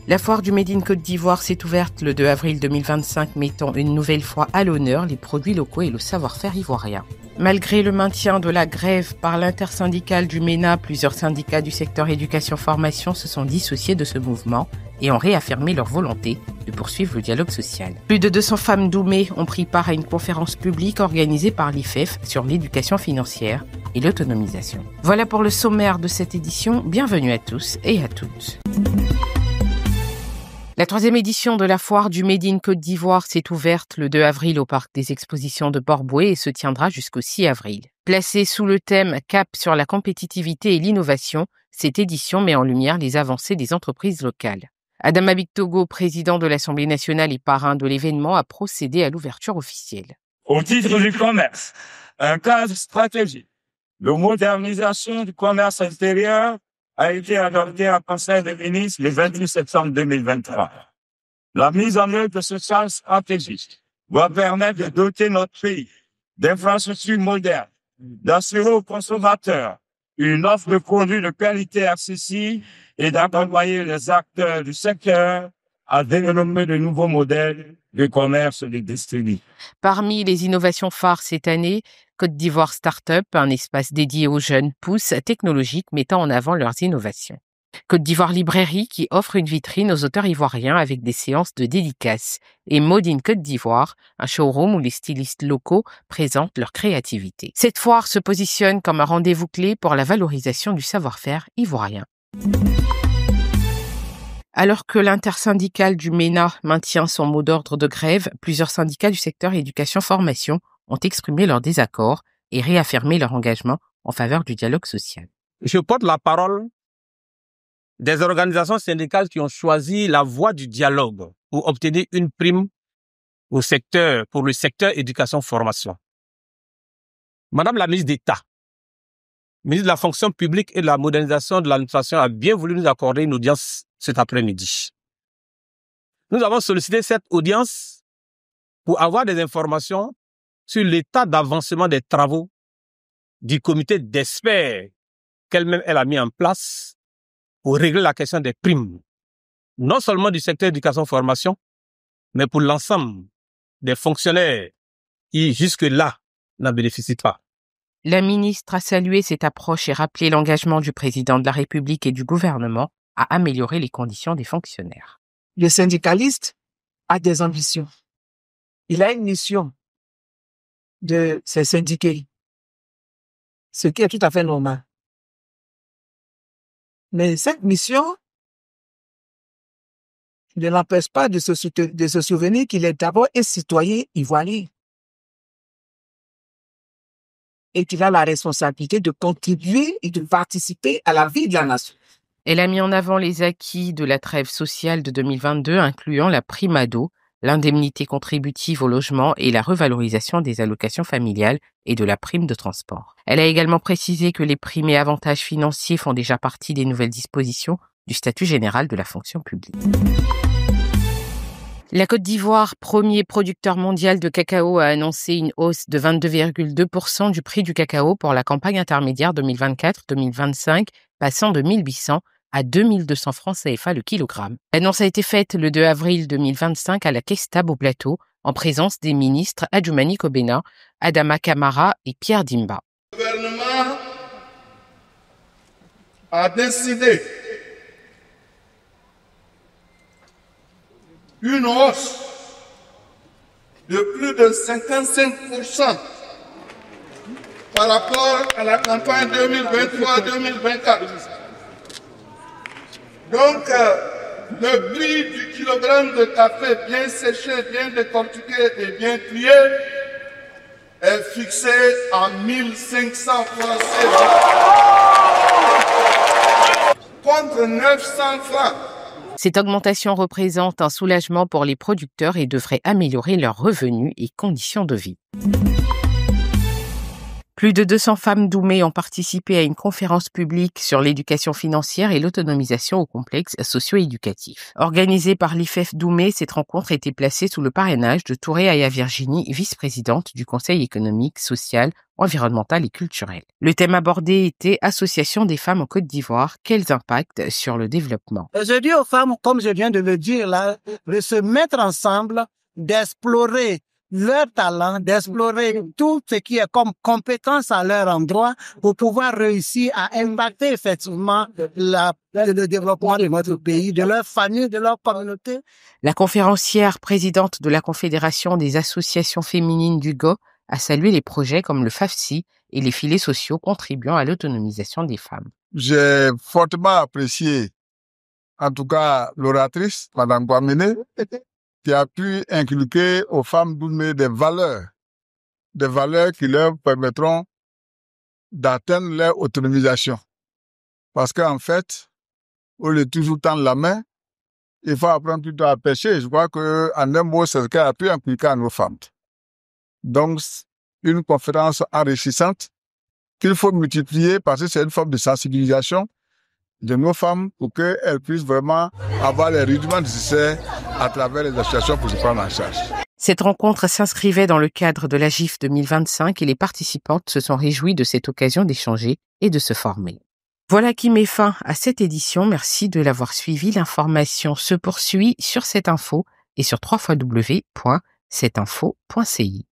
La foire du Made in Côte d'Ivoire s'est ouverte le 2 avril 2025, mettant une nouvelle fois à l'honneur les produits locaux et le savoir-faire ivoirien. Malgré le maintien de la grève par l'intersyndicale du MENA, plusieurs syndicats du secteur éducation-formation se sont dissociés de ce mouvement et ont réaffirmé leur volonté de poursuivre le dialogue social. Plus de 200 femmes d'Oumé ont pris part à une conférence publique organisée par l'IFEF sur l'éducation financière et l'autonomisation. Voilà pour le sommaire de cette édition. Bienvenue à tous et à toutes. La 3e édition de la foire du Made in Côte d'Ivoire s'est ouverte le 2 avril au parc des expositions de Port-Bouët et se tiendra jusqu'au 6 avril. Placée sous le thème « Cap sur la compétitivité et l'innovation », cette édition met en lumière les avancées des entreprises locales. Adama Bictogo, président de l'Assemblée nationale et parrain de l'événement, a procédé à l'ouverture officielle. Au titre du commerce, un cadre stratégique de modernisation du commerce extérieur a été adopté en Conseil des ministres le 28 septembre 2023. La mise en œuvre de ce cadre stratégique doit permettre de doter notre pays d'infrastructures modernes, d'assurer aux consommateurs une offre de produits de qualité accessible et d'accompagner les acteurs du secteur à développer de nouveaux modèles de commerce et de distribution. Parmi les innovations phares cette année, Côte d'Ivoire Startup, un espace dédié aux jeunes pousses technologiques mettant en avant leurs innovations. Côte d'Ivoire Librairie qui offre une vitrine aux auteurs ivoiriens avec des séances de dédicaces. Et Made in Côte d'Ivoire, un showroom où les stylistes locaux présentent leur créativité. Cette foire se positionne comme un rendez-vous clé pour la valorisation du savoir-faire ivoirien. Alors que l'intersyndicale du MENA maintient son mot d'ordre de grève, plusieurs syndicats du secteur éducation-formation ont exprimé leur désaccord et réaffirmé leur engagement en faveur du dialogue social. Je porte la parole des organisations syndicales qui ont choisi la voie du dialogue pour obtenir une prime pour le secteur éducation-formation. Madame la ministre d'État, ministre de la fonction publique et de la modernisation de l'administration, a bien voulu nous accorder une audience cet après-midi. Nous avons sollicité cette audience pour avoir des informations sur l'état d'avancement des travaux du comité d'experts qu'elle-même a mis en place pour régler la question des primes, non seulement du secteur éducation-formation, mais pour l'ensemble des fonctionnaires qui jusque-là n'en bénéficient pas. La ministre a salué cette approche et rappelé l'engagement du président de la République et du gouvernement à améliorer les conditions des fonctionnaires. Le syndicaliste a des ambitions. Il a une mission de se syndiquer, ce qui est tout à fait normal. Mais cette mission ne l'empêche pas de se souvenir qu'il est d'abord un citoyen ivoirien et qu'il a la responsabilité de contribuer et de participer à la vie de la nation. Elle a mis en avant les acquis de la trêve sociale de 2022, incluant la prime ado, l'indemnité contributive au logement et la revalorisation des allocations familiales et de la prime de transport. Elle a également précisé que les primes et avantages financiers font déjà partie des nouvelles dispositions du statut général de la fonction publique. La Côte d'Ivoire, premier producteur mondial de cacao, a annoncé une hausse de 22,2% du prix du cacao pour la campagne intermédiaire 2024-2025, passant de 1 800 à 2 200 francs CFA le kilogramme. L'annonce a été faite le 2 avril 2025 à la Caisse Tab au Plateau, en présence des ministres Adjoumani Kobena, Adama Kamara et Pierre Dimba. Le gouvernement a décidé une hausse de plus de 55% par rapport à la campagne 2023-2024. Donc, le prix du kilogramme de café bien séché, bien décortiqué et bien trié est fixé à 1 500 francs CFA contre 900 francs. Cette augmentation représente un soulagement pour les producteurs et devrait améliorer leurs revenus et conditions de vie. Plus de 200 femmes Doumé ont participé à une conférence publique sur l'éducation financière et l'autonomisation au complexe socio-éducatif. Organisée par l'IFEF Doumé, cette rencontre a été placée sous le parrainage de Touré Aya Virginie, vice-présidente du Conseil économique, social, environnemental et culturel. Le thème abordé était Association des femmes en Côte d'Ivoire, quels impacts sur le développement? Je dis aux femmes, comme je viens de le dire là, de se mettre ensemble, d'explorer leur talent, d'explorer tout ce qui est comme compétence à leur endroit pour pouvoir réussir à impacter effectivement le développement de notre pays, de leur famille, de leur communauté. La conférencière présidente de la Confédération des associations féminines du GO a salué les projets comme le FAFSI et les filets sociaux contribuant à l'autonomisation des femmes. J'ai fortement apprécié, en tout cas, l'oratrice, Madame Kwamene, qui a pu inculquer aux femmes Doumé des valeurs qui leur permettront d'atteindre leur autonomisation. Parce qu'en fait, au lieu de toujours tendre la main, il faut apprendre plutôt à pêcher. Je crois que, en un mot, c'est ce qu'elle a pu inculquer à nos femmes. Donc, une conférence enrichissante qu'il faut multiplier parce que c'est une forme de sensibilisation de nos femmes pour qu'elles puissent vraiment avoir les rudiments nécessaires à travers les associations pour se prendre en charge. Cette rencontre s'inscrivait dans le cadre de la GIF 2025 et les participantes se sont réjouies de cette occasion d'échanger et de se former. Voilà qui met fin à cette édition. Merci de l'avoir suivi. L'information se poursuit sur cette info et sur www.cetteinfo.ci.